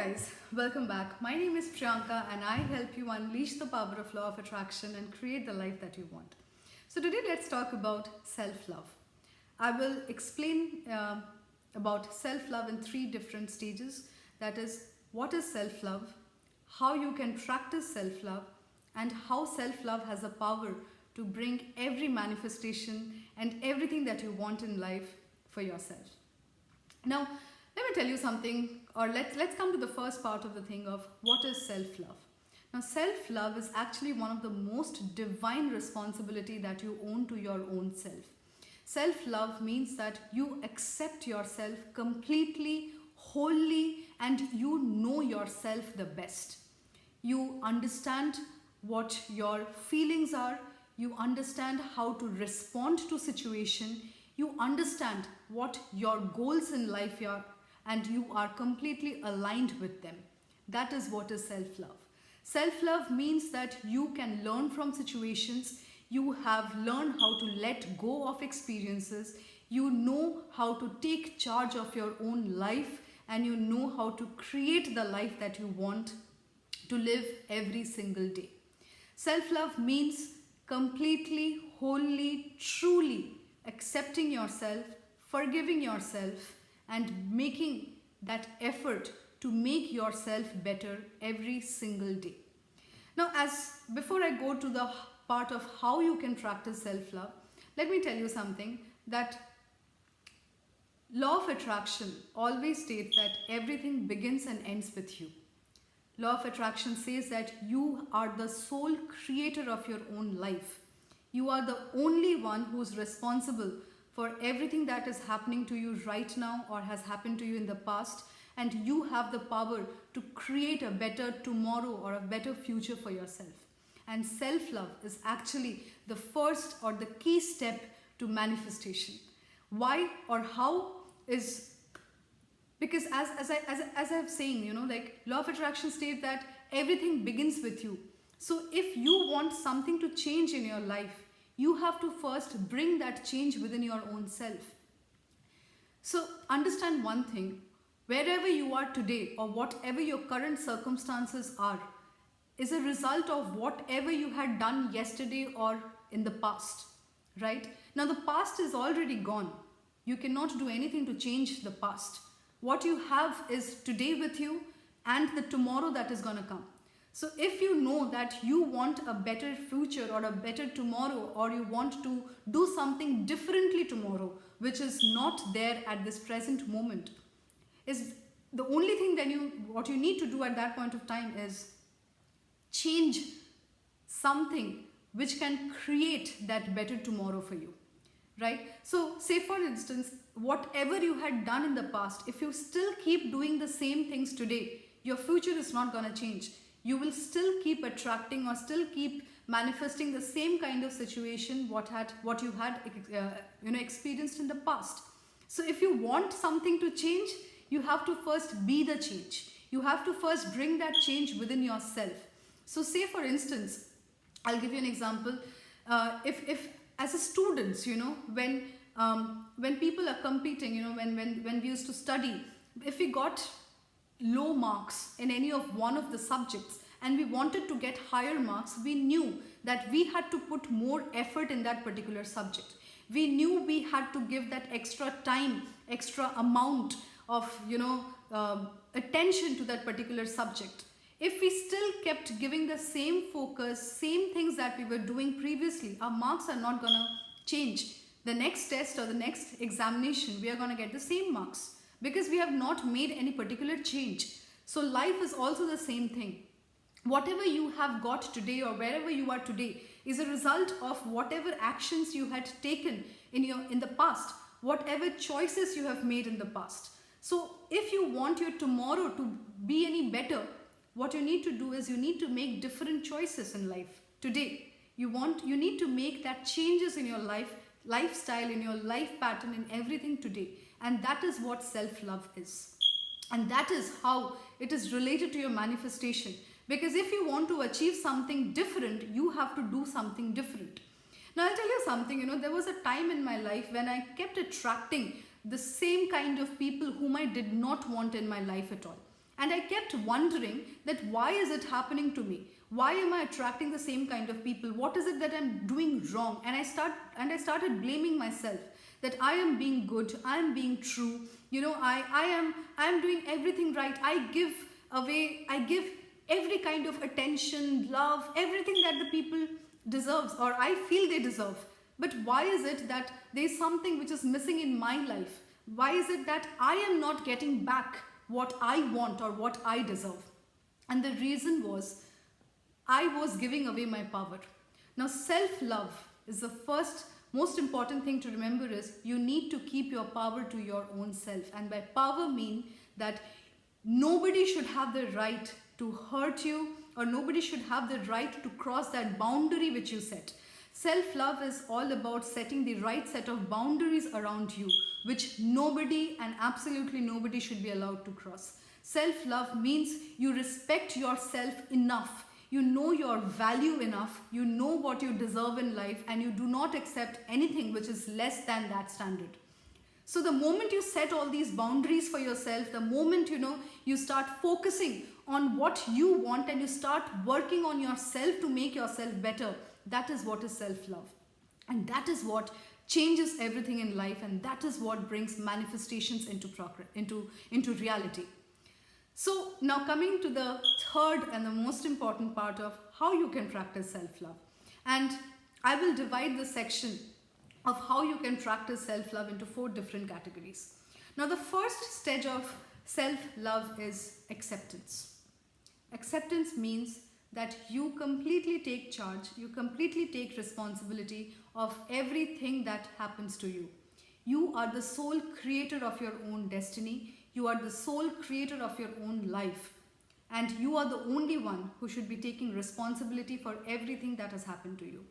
guys, welcome back. My name is Priyanka and I help you unleash the power of law of attraction and create the life that you want. So today let's talk about self-love. I will explain about self-love in three different stages. That is, what is self-love, how you can practice self-love, and how self-love has a power to bring every manifestation and everything that you want in life for yourself. Now, let me tell you something, or let's come to the first part of the thing of what is self-love. Now, self-love is actually one of the most divine responsibility that you own to your own self. Self-love means that you accept yourself completely, wholly, and you know yourself the best. You understand what your feelings are, you understand how to respond to situation, you understand what your goals in life are, and you are completely aligned with them. That is what is self-love. Self-love means that you can learn from situations, you have learned how to let go of experiences, you know how to take charge of your own life, and you know how to create the life that you want to live every single day. Self-love means completely, wholly, truly accepting yourself, forgiving yourself, and making that effort to make yourself better every single day. Now, before I go to the part of how you can practice self-love, let me tell you something, that law of attraction always states that everything begins and ends with you. Law of attraction says that you are the sole creator of your own life. You are the only one who is responsible for everything that is happening to you right now or has happened to you in the past, and you have the power to create a better tomorrow or a better future for yourself. And self-love is actually the first or the key step to manifestation. Why or how is because as I'm saying, like law of attraction states that everything begins with you. So if you want something to change in your life, you have to first bring that change within your own self. So understand one thing, wherever you are today or whatever your current circumstances are, is a result of whatever you had done yesterday or in the past, right? Now the past is already gone. You cannot do anything to change the past. What you have is today with you and the tomorrow that is going to come. So if you know that you want a better future or a better tomorrow, or you want to do something differently tomorrow, which is not there at this present moment, is the only thing what you need to do at that point of time is change something which can create that better tomorrow for you, right? So say for instance, whatever you had done in the past, if you still keep doing the same things today, your future is not going to change. You will still keep attracting or still keep manifesting the same kind of situation what you had experienced in the past. So if you want something to change, you have to first be the change. You have to first bring that change within yourself. So say for instance, I'll give you an example. If as a student, when people are competing, when we used to study, if we got low marks in any of one of the subjects and we wanted to get higher marks, we knew that we had to put more effort in that particular subject. We knew we had to give that extra time, extra amount of attention to that particular subject. If we still kept giving the same focus, same things that we were doing previously, our marks are not gonna change. The next test or the next examination, we are gonna get the same marks, because we have not made any particular change. So life is also the same thing. Whatever you have got today or wherever you are today is a result of whatever actions you had taken in the past, whatever choices you have made in the past. So if you want your tomorrow to be any better, what you need to do is you need to make different choices in life today. You need to make that changes in your lifestyle, in your life pattern, in everything today. And that is what self-love is. And that is how it is related to your manifestation. Because if you want to achieve something different, you have to do something different. Now I'll tell you something, there was a time in my life when I kept attracting the same kind of people whom I did not want in my life at all. And I kept wondering that why is it happening to me? Why am I attracting the same kind of people? What is it that I'm doing wrong? And I started blaming myself that I am being good, I am being true, I am doing everything right. I give every kind of attention, love, everything that the people deserves or I feel they deserve. But why is it that there's something which is missing in my life? Why is it that I am not getting back what I want or what I deserve? And the reason was I was giving away my power. Now, self-love is the first most important thing to remember is you need to keep your power to your own self. And by power mean that nobody should have the right to hurt you, or nobody should have the right to cross that boundary which you set. Self-love is all about setting the right set of boundaries around you, which nobody and absolutely nobody should be allowed to cross. Self-love means you respect yourself enough. You know your value enough, you know what you deserve in life, and you do not accept anything which is less than that standard. So the moment you set all these boundaries for yourself, the moment you start focusing on what you want and you start working on yourself to make yourself better, that is what is self-love. And that is what changes everything in life, and that is what brings manifestations into progress, into reality. So now coming to the third and the most important part of how you can practice self-love. And I will divide the section of how you can practice self-love into 4 different categories. Now the first stage of self-love is acceptance. Acceptance means that you completely take charge, you completely take responsibility of everything that happens to you. You are the sole creator of your own destiny. You are the sole creator of your own life, and you are the only one who should be taking responsibility for everything that has happened to you.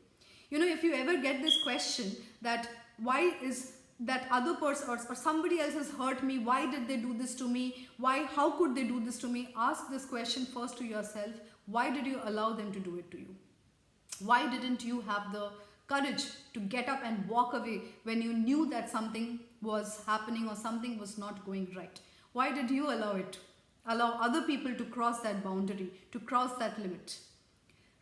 If you ever get this question that why is that other person or somebody else has hurt me, why did they do this to me, how could they do this to me, ask this question first to yourself. Why did you allow them to do it to you? Why didn't you have the courage to get up and walk away when you knew that something was happening or something was not going right? Why did you allow other people to cross that boundary, to cross that limit?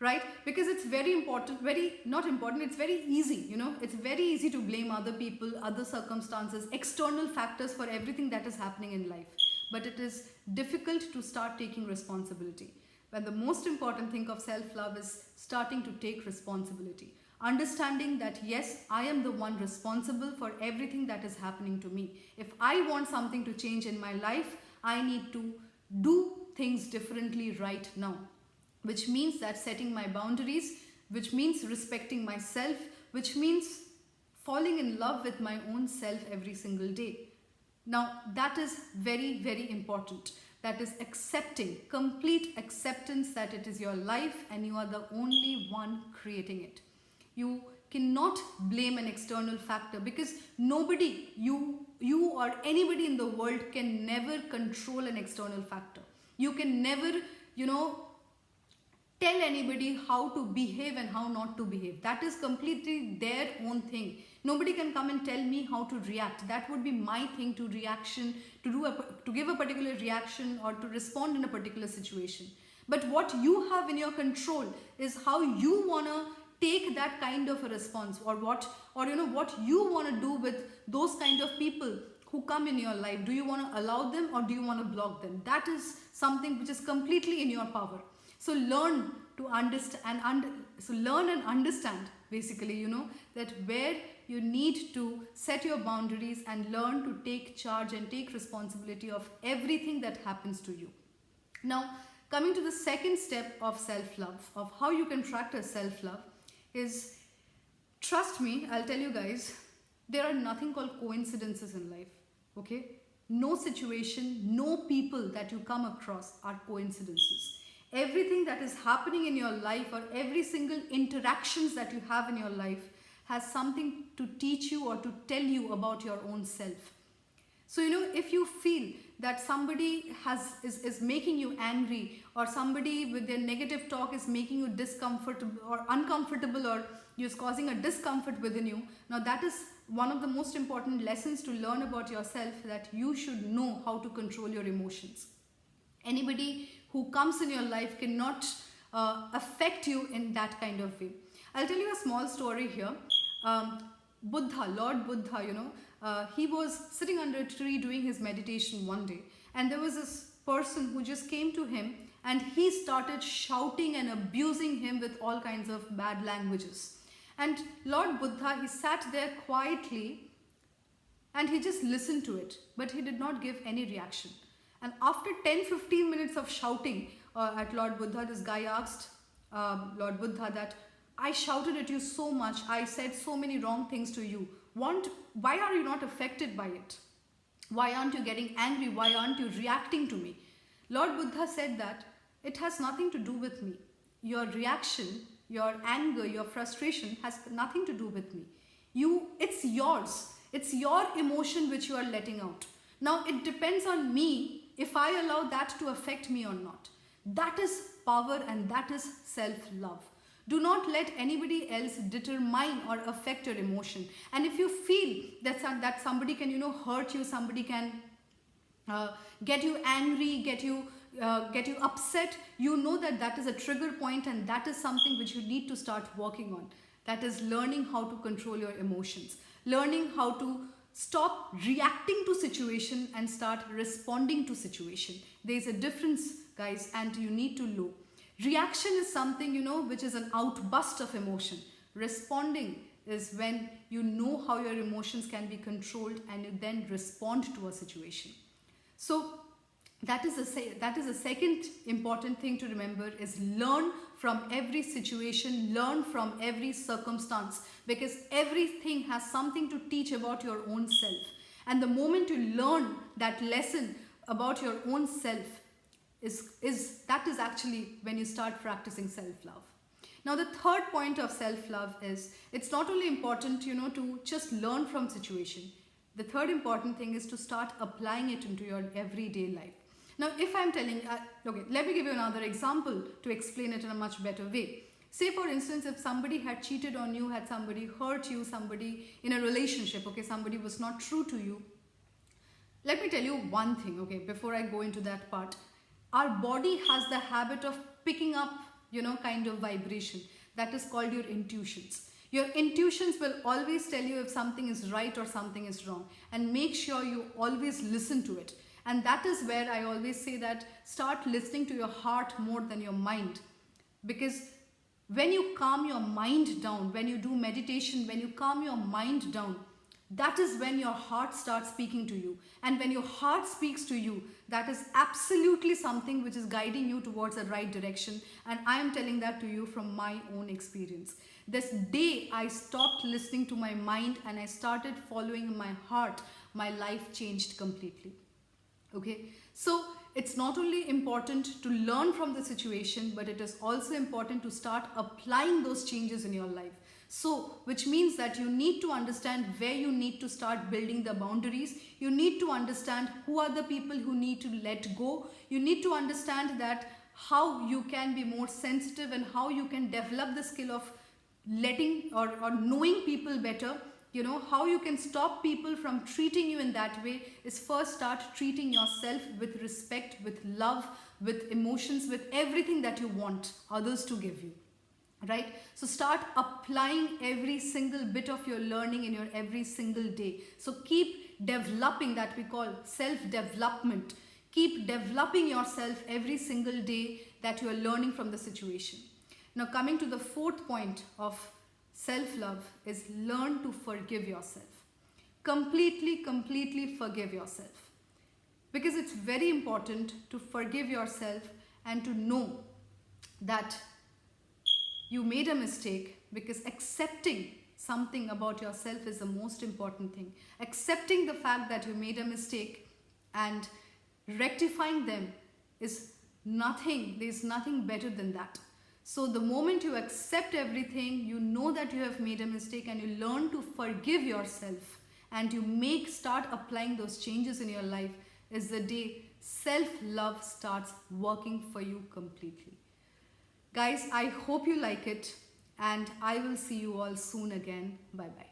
Right? Because it's very important, it's very easy, it's very easy to blame other people, other circumstances, external factors for everything that is happening in life. But it is difficult to start taking responsibility. But the most important thing of self-love is starting to take responsibility. Understanding that yes, I am the one responsible for everything that is happening to me. If I want something to change in my life, I need to do things differently right now. Which means that setting my boundaries, which means respecting myself, which means falling in love with my own self every single day. Now that is very, very important. That is accepting, complete acceptance that it is your life and you are the only one creating it. You cannot blame an external factor because nobody, you or anybody in the world can never control an external factor. You can never, tell anybody how to behave and how not to behave. That is completely their own thing. Nobody can come and tell me how to react. That would be my thing to reaction, to give a particular reaction or to respond in a particular situation. But what you have in your control is how you want to take that kind of a response, or what you want to do with those kind of people who come in your life. Do you want to allow them or do you want to block them? That is something which is completely in your power. So learn to understand and understand basically, that where you need to set your boundaries and learn to take charge and take responsibility of everything that happens to you. Now, coming to the second step of self-love, of how you can practice self-love, is, trust me, I'll tell you guys, there are nothing called coincidences in life, okay? No situation, no people that you come across are coincidences. Everything that is happening in your life, or every single interactions that you have in your life, has something to teach you or to tell you about your own self. So, if you feel that somebody is making you angry, or somebody with their negative talk is making you discomfortable or uncomfortable, or is causing a discomfort within you, now that is one of the most important lessons to learn about yourself, that you should know how to control your emotions. Anybody who comes in your life cannot affect you in that kind of way. I'll tell you a small story here. Buddha, Lord Buddha, he was sitting under a tree doing his meditation one day, and there was this person who just came to him and he started shouting and abusing him with all kinds of bad languages. And Lord Buddha, he sat there quietly and he just listened to it, but he did not give any reaction. And after 10-15 minutes of shouting at Lord Buddha, this guy asked Lord Buddha that, I shouted at you so much, I said so many wrong things to you. Why are you not affected by it? Why aren't you getting angry? Why aren't you reacting to me? Lord Buddha said that it has nothing to do with me. Your reaction, your anger, your frustration has nothing to do with me. It's yours. It's your emotion which you are letting out. Now it depends on me if I allow that to affect me or not. That is power and that is self-love. Do not let anybody else determine or affect your emotion. And if you feel that somebody can, hurt you, somebody can get you angry, get you upset, you know that is a trigger point, and that is something which you need to start working on. That is learning how to control your emotions, learning how to stop reacting to situation and start responding to situation. There is a difference, guys, and you need to know. Reaction is something, which is an outburst of emotion. Responding is when you know how your emotions can be controlled and you then respond to a situation. So that is the second important thing to remember, is learn from every situation, learn from every circumstance, because everything has something to teach about your own self. And the moment you learn that lesson about your own self, that is actually when you start practicing self-love. Now the third point of self-love is, it's not only important, to just learn from situation. The third important thing is to start applying it into your everyday life. Now if I'm telling, okay, let me give you another example to explain it in a much better way. Say for instance, if somebody had cheated on you, had somebody hurt you, somebody in a relationship, okay, somebody was not true to you. Let me tell you one thing, okay, before I go into that part. Our body has the habit of picking up, kind of vibration. That is called your intuitions. Your intuitions will always tell you if something is right or something is wrong. And make sure you always listen to it. And that is where I always say that start listening to your heart more than your mind. Because when you calm your mind down, when you do meditation, when you calm your mind down, that is when your heart starts speaking to you. And when your heart speaks to you, that is absolutely something which is guiding you towards the right direction. And I am telling that to you from my own experience. This day I stopped listening to my mind and I started following my heart, my life changed completely. Okay, so it's not only important to learn from the situation, but it is also important to start applying those changes in your life. So, which means that you need to understand where you need to start building the boundaries. You need to understand who are the people who need to let go. You need to understand that how you can be more sensitive and how you can develop the skill of letting or knowing people better. How you can stop people from treating you in that way is first start treating yourself with respect, with love, with emotions, with everything that you want others to give you. Right? So start applying every single bit of your learning in your every single day. So keep developing, that we call self-development. Keep developing yourself every single day that you are learning from the situation. Now coming to the fourth point of self-love is learn to forgive yourself. Completely forgive yourself. Because it's very important to forgive yourself and to know that you made a mistake, because accepting something about yourself is the most important thing. Accepting the fact that you made a mistake and rectifying them is nothing. There's nothing better than that. So the moment you accept everything, you know that you have made a mistake and you learn to forgive yourself and you start applying those changes in your life, is the day self-love starts working for you completely. Guys, I hope you like it and I will see you all soon again. Bye-bye.